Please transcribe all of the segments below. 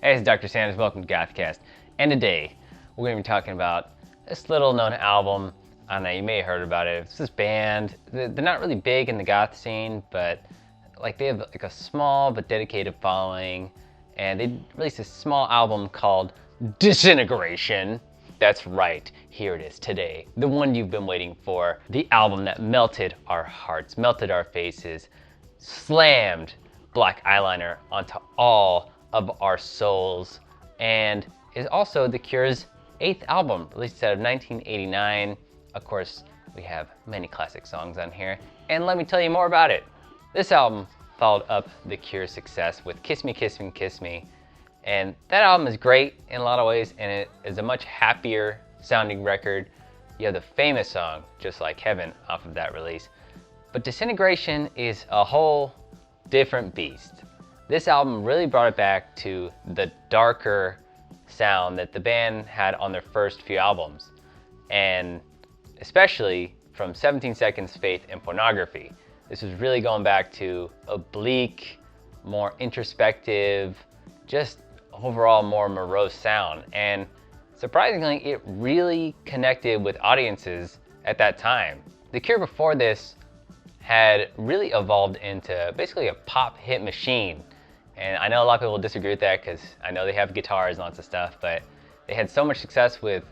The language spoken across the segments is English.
Hey, it's Dr. Sanders. Welcome to GothCast. And today, we're going to be talking about this little known album. I don't know, you may have heard about it. It's this band. They're not really big in the goth scene, but they have a small but dedicated following. And they released this small album called Disintegration. That's right, here it is today. The one you've been waiting for. The album that melted our hearts, melted our faces, slammed black eyeliner onto all of our souls, and is also The Cure's 8th album, released out of 1989. Of course, we have many classic songs on here, and let me tell you more about it. This album followed up The Cure's success with Kiss Me, Kiss Me, Kiss Me, and that album is great in a lot of ways, and it is a much happier sounding record. You have the famous song, Just Like Heaven, off of that release. But Disintegration is a whole different beast. This album really brought it back to the darker sound that the band had on their first few albums, and especially from 17 Seconds, Faith, and Pornography. This was really going back to a bleak, more introspective, just overall more morose sound. And surprisingly, it really connected with audiences at that time. The Cure before this had really evolved into basically a pop hit machine. And I know a lot of people disagree with that because I know they have guitars and lots of stuff, but they had so much success with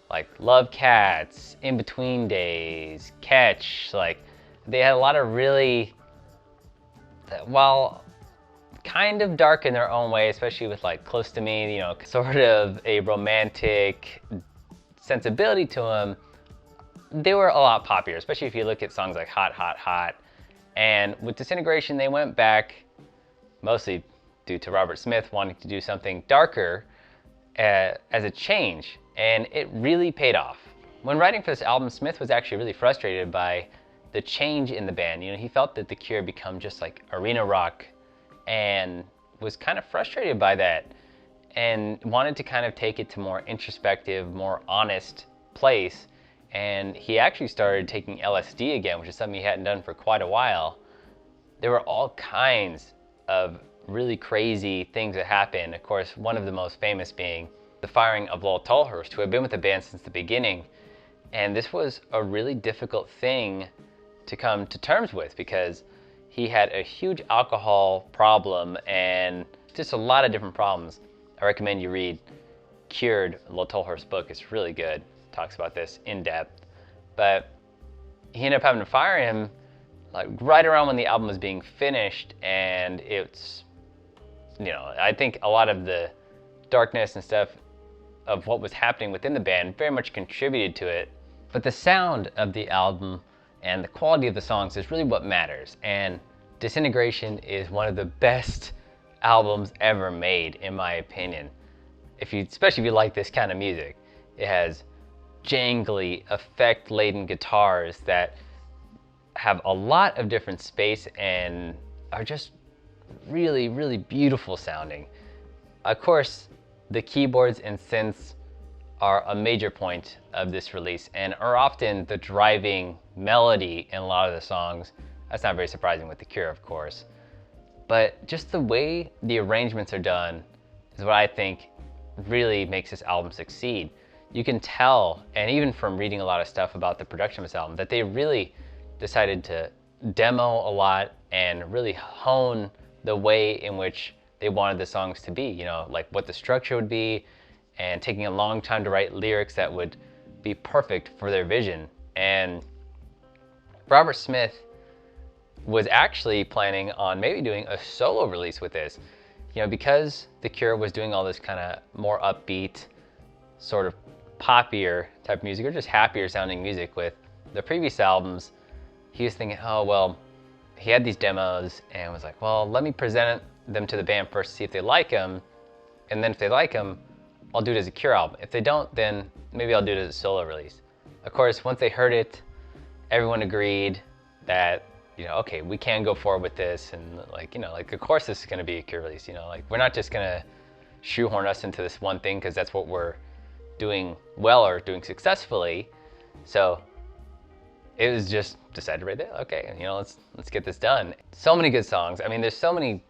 like Love Cats, In Between Days, Catch. They had a lot of really, while kind of dark in their own way, especially with like Close to Me, sort of a romantic sensibility to them, they were a lot poppier, especially if you look at songs like Hot, Hot, Hot. And with Disintegration, they went back, mostly due to Robert Smith wanting to do something darker as a change, and it really paid off. When writing for this album, Smith was actually really frustrated by the change in the band. He felt that The Cure become just like arena rock and was kind of frustrated by that and wanted to kind of take it to more introspective, more honest place. And he actually started taking LSD again, which is something he hadn't done for quite a while. There were all kinds of really crazy things that happened. Of course, one of the most famous being the firing of Lowell Tolhurst, who had been with the band since the beginning. And this was a really difficult thing to come to terms with because he had a huge alcohol problem and just a lot of different problems. I recommend you read Cured, Lowell Tolhurst's book. It's really good. Talks about this in depth. But he ended up having to fire him right around when the album was being finished, and it's, I think a lot of the darkness and stuff of what was happening within the band very much contributed to it. But the sound of the album and the quality of the songs is really what matters. And Disintegration is one of the best albums ever made, in my opinion. Especially if you like this kind of music. It has jangly, effect-laden guitars that have a lot of different space and are just really, really beautiful sounding. Of course, the keyboards and synths are a major point of this release and are often the driving melody in a lot of the songs. That's not very surprising with The Cure, of course. But just the way the arrangements are done is what I think really makes this album succeed. You can tell, and even from reading a lot of stuff about the production of this album, that they really decided to demo a lot and really hone the way in which they wanted the songs to be, like what the structure would be, and taking a long time to write lyrics that would be perfect for their vision. And Robert Smith was actually planning on maybe doing a solo release with this, because The Cure was doing all this kind of more upbeat, sort of poppier type music, or just happier sounding music with the previous albums. He was thinking, oh, well, he had these demos and was like, well, let me present them to the band first to see if they like them. And then if they like them, I'll do it as a Cure album. If they don't, then maybe I'll do it as a solo release. Of course, once they heard it, everyone agreed that, okay, we can go forward with this. And of course this is gonna be a Cure release, we're not just gonna shoehorn us into this one thing because that's what we're doing well or doing successfully. So it was just decided right there, okay, let's get this done. So many good songs. I mean, there's so many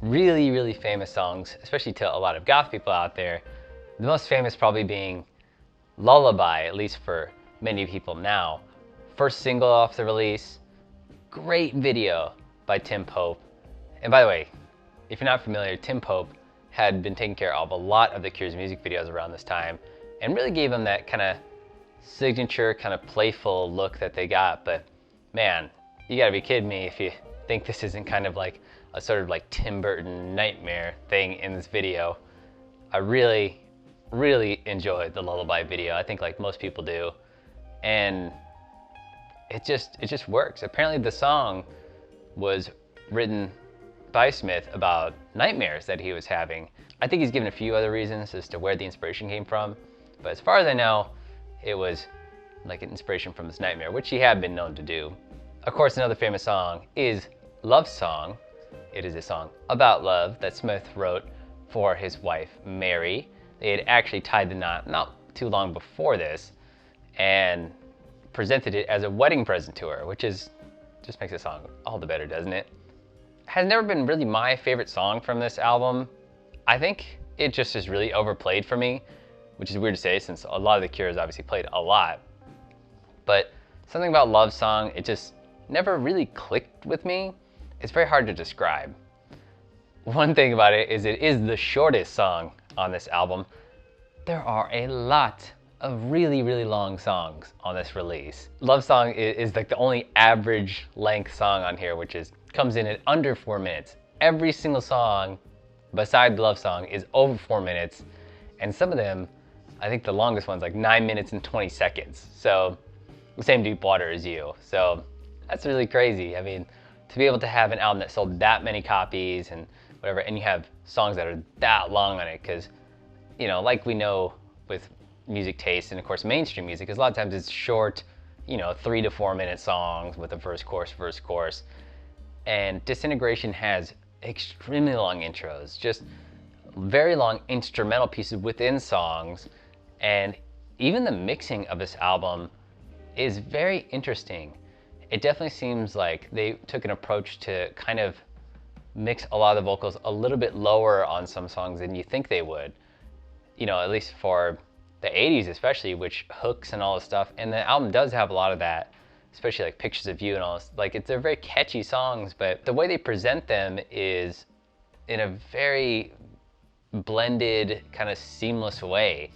really, really famous songs, especially to a lot of goth people out there. The most famous probably being Lullaby, at least for many people now. First single off the release, great video by Tim Pope. And by the way, if you're not familiar, Tim Pope had been taking care of a lot of The Cure's music videos around this time and really gave them that kind of signature, kind of playful look that they got. But man, you gotta be kidding me if you think this isn't kind of like a sort of like Tim Burton nightmare thing in this video. I really, really enjoyed the Lullaby video. I think like most people do. And it just works. Apparently the song was written by Smith about nightmares that he was having. I think he's given a few other reasons as to where the inspiration came from, but as far as I know, it was like an inspiration from this nightmare, which he had been known to do. Of course, another famous song is Love Song. It is a song about love that Smith wrote for his wife, Mary. They had actually tied the knot not too long before this and presented it as a wedding present to her, which is just makes the song all the better, doesn't it? Has never been really my favorite song from this album. I think it just is really overplayed for me, which is weird to say since a lot of The Cure is obviously played a lot. But something about Love Song, it just never really clicked with me. It's very hard to describe. One thing about it is the shortest song on this album. There are a lot of really, really long songs on this release. Love Song is like the only average length song on here, which comes in at under 4 minutes. Every single song beside Love Song is over 4 minutes, and some of them, I think the longest one's like 9 minutes and 20 seconds. So the same Deep Water as You. So that's really crazy. I mean, to be able to have an album that sold that many copies and whatever, and you have songs that are that long on it, because, you know, like we know with music taste and of course mainstream music, because a lot of times it's short, you know, 3 to 4 minute songs with a verse, chorus. And Disintegration has extremely long intros, just very long instrumental pieces within songs, and even the mixing of this album is very interesting. It definitely seems like they took an approach to kind of mix a lot of the vocals a little bit lower on some songs than you think they would. You know, at least for the 80s especially, which hooks and all this stuff. And the album does have a lot of that, especially like Pictures of You and all this. Like, they're very catchy songs, but the way they present them is in a very blended, kind of seamless way.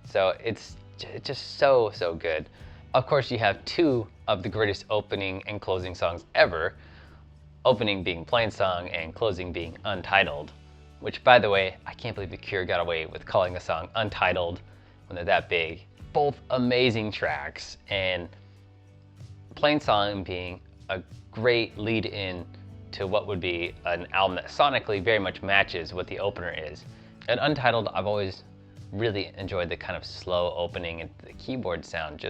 So it's just so good. Of course, you have two of the greatest opening and closing songs ever. Opening being Plain Song and closing being Untitled. Which, by the way, I can't believe The Cure got away with calling the song Untitled when they're that big. Both amazing tracks, and Plain Song being a great lead-in to what would be an album that sonically very much matches what the opener is. And Untitled, I've always really enjoyed the kind of slow opening, and the keyboard sound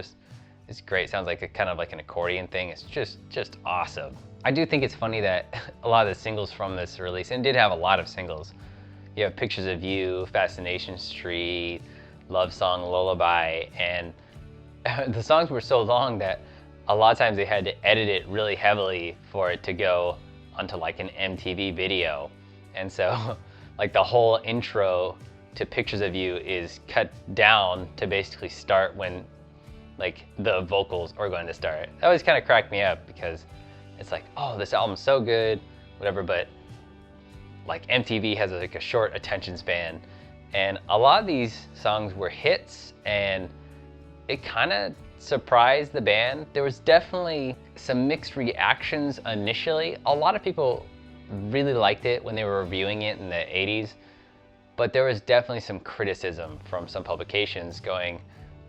it's great. It sounds like kind of like an accordion thing. It's just awesome. I do think it's funny that a lot of the singles from this release, and did have a lot of singles, you have Pictures of You, Fascination Street, Love Song, Lullaby, and the songs were so long that a lot of times they had to edit it really heavily for it to go onto like an MTV video. And so like the whole intro to Pictures of You is cut down to basically start when like the vocals are going to start. That always kind of cracked me up, because it's like, oh, this album's so good, whatever, but like MTV has like a short attention span, and a lot of these songs were hits, and it kind of surprised the band. There was definitely some mixed reactions initially. A lot of people really liked it when they were reviewing it in the 80s, but there was definitely some criticism from some publications going,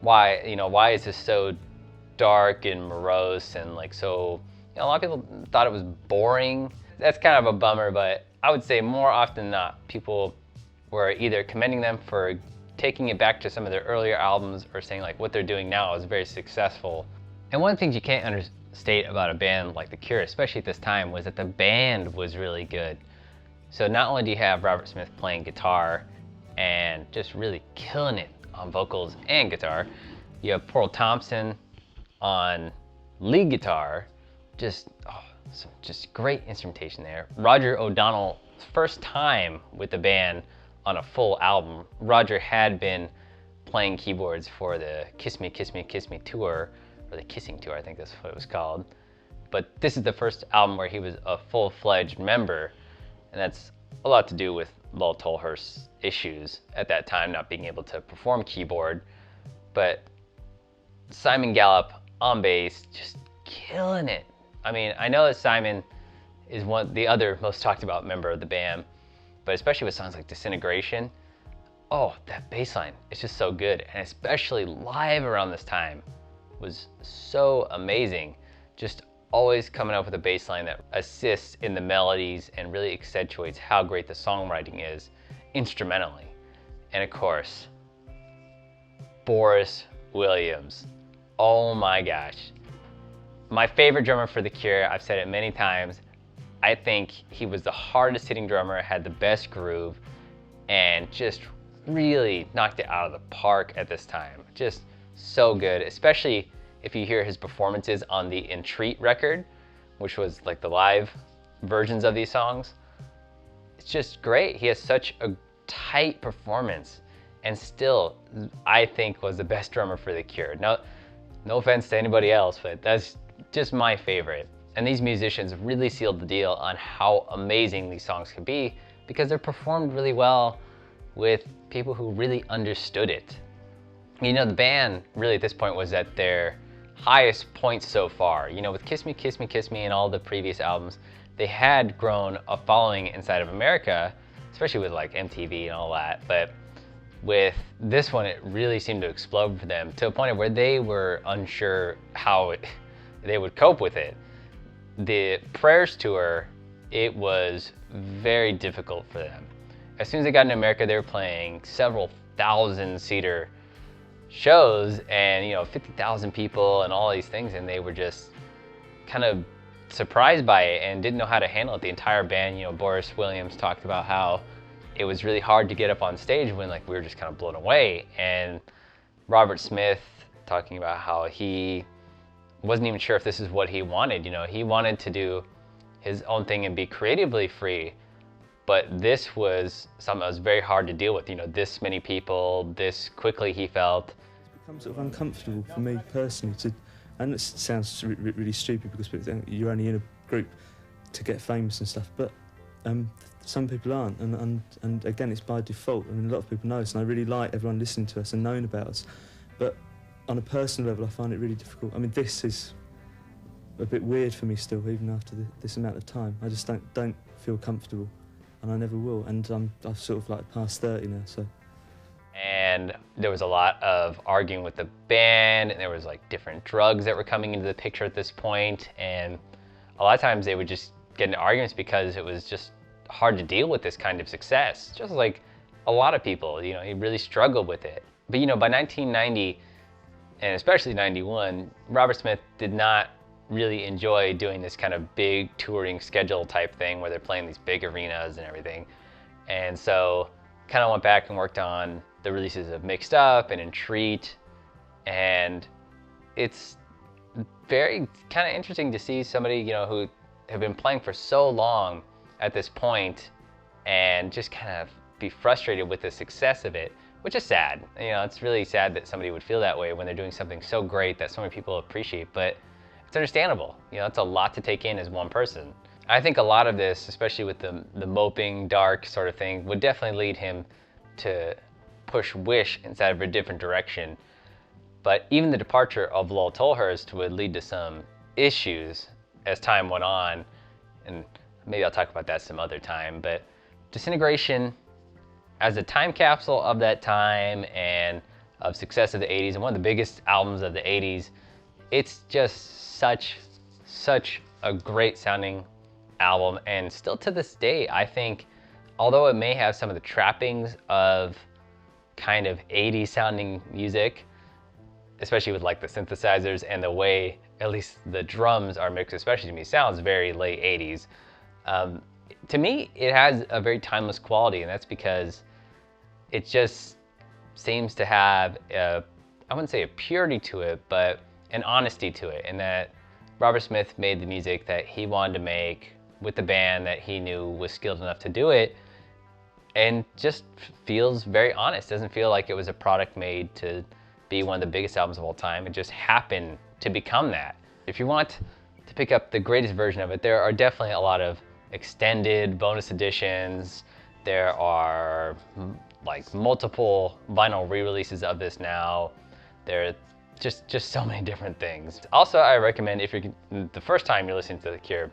why is this so dark and morose and like so, a lot of people thought it was boring. That's kind of a bummer, but I would say more often than not, people were either commending them for taking it back to some of their earlier albums, or saying like what they're doing now is very successful. And one of the things you can't understate about a band like The Cure, especially at this time, was that the band was really good. So not only do you have Robert Smith playing guitar and just really killing it on vocals and guitar, you have Pearl Thompson on lead guitar, just So just great instrumentation there. Roger O'Donnell's first time with the band on a full album. Roger had been playing keyboards for the Kiss Me, Kiss Me, Kiss Me tour, or the Kissing Tour, I think that's what it was called. But this is the first album where he was a full-fledged member, and that's a lot to do with Lowell Tolhurst's issues at that time, not being able to perform keyboard. But Simon Gallup on bass, just killing it. I mean, I know that Simon is the other most talked about member of the band, but especially with songs like Disintegration, oh, that bass line, it's just so good. And especially live around this time was so amazing. Just always coming up with a bass line that assists in the melodies and really accentuates how great the songwriting is instrumentally. And of course, Boris Williams. Oh my gosh. My favorite drummer for The Cure, I've said it many times. I think he was the hardest hitting drummer, had the best groove, and just really knocked it out of the park at this time. Just so good, especially if you hear his performances on the Entreat record, which was like the live versions of these songs. It's just great. He has such a tight performance, and still, I think, was the best drummer for The Cure. No offense to anybody else, but that's just my favorite. And these musicians really sealed the deal on how amazing these songs could be, because they're performed really well with people who really understood it. You know, the band really at this point was at their highest point so far. You know, with Kiss Me, Kiss Me, Kiss Me and all the previous albums, they had grown a following inside of America, especially with like MTV and all that. But with this one, it really seemed to explode for them to a point where they were unsure how they would cope with it. The Prayers tour, it was very difficult for them. As soon as they got into America, they were playing several thousand-seater shows and, you know, 50,000 people and all these things, and they were just kind of surprised by it and didn't know how to handle it. The entire band, you know, Boris Williams talked about how it was really hard to get up on stage when like we were just kind of blown away. And Robert Smith talking about how he wasn't even sure if this is what he wanted. You know, he wanted to do his own thing and be creatively free, but this was something that was very hard to deal with. You know, this many people, this quickly, he felt. It's become sort of uncomfortable for me personally to, and it sounds really stupid because you're only in a group to get famous and stuff, but some people aren't, and again, it's by default. I mean, a lot of people know us, and I really like everyone listening to us and knowing about us, but on a personal level, I find it really difficult. I mean, this is a bit weird for me still, even after this amount of time. I just don't feel comfortable, and I never will. And I've sort of like past 30 now, so. And there was a lot of arguing with the band, and there was like different drugs that were coming into the picture at this point, and a lot of times they would just get into arguments because it was just hard to deal with this kind of success. Just like a lot of people, you know, he really struggled with it. But you know, by 1990, and especially 91, Robert Smith did not really enjoy doing this kind of big touring schedule type thing where they're playing these big arenas and everything. And so kind of went back and worked on the releases of Mixed Up and Entreat. And it's very kind of interesting to see somebody, you know, who have been playing for so long at this point and just kind of be frustrated with the success of it, which is sad. You know, it's really sad that somebody would feel that way when they're doing something so great that so many people appreciate, but it's understandable. You know, it's a lot to take in as one person. I think a lot of this, especially with the moping, dark sort of thing, would definitely lead him to push Wish inside of a different direction. But even the departure of Lowell Tolhurst would lead to some issues as time went on, and maybe I'll talk about that some other time. But Disintegration, as a time capsule of that time and of success of the 80s, and one of the biggest albums of the 80s, it's just such a great sounding album. And still to this day, I think, although it may have some of the trappings of kind of 80s sounding music, especially with like the synthesizers and the way at least the drums are mixed, especially to me, sounds very late 80s. To me, it has a very timeless quality, and that's because it just seems to have I wouldn't say a purity to it, but an honesty to it, in that Robert Smith made the music that he wanted to make with the band that he knew was skilled enough to do it, and just feels very honest. Doesn't feel like it was a product made to be one of the biggest albums of all time. It just happened to become that. If you want to pick up the greatest version of it, there are definitely a lot of extended bonus editions. There are like multiple vinyl re-releases of this now. There are just so many different things. Also, I recommend, if you're the first time you're listening to The Cure,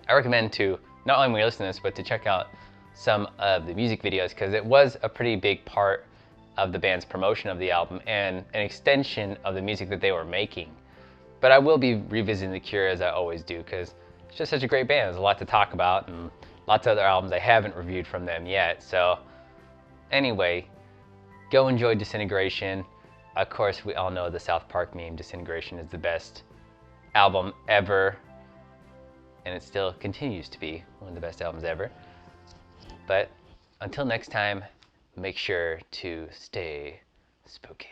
I recommend to not only when you listen to this, but to check out some of the music videos, because it was a pretty big part of the band's promotion of the album and an extension of the music that they were making. But I will be revisiting The Cure, as I always do, because it's just such a great band. There's a lot to talk about and lots of other albums I haven't reviewed from them yet. So anyway, go enjoy Disintegration. Of course, we all know the South Park meme, Disintegration is the best album ever, and it still continues to be one of the best albums ever. But until next time, make sure to stay spooky.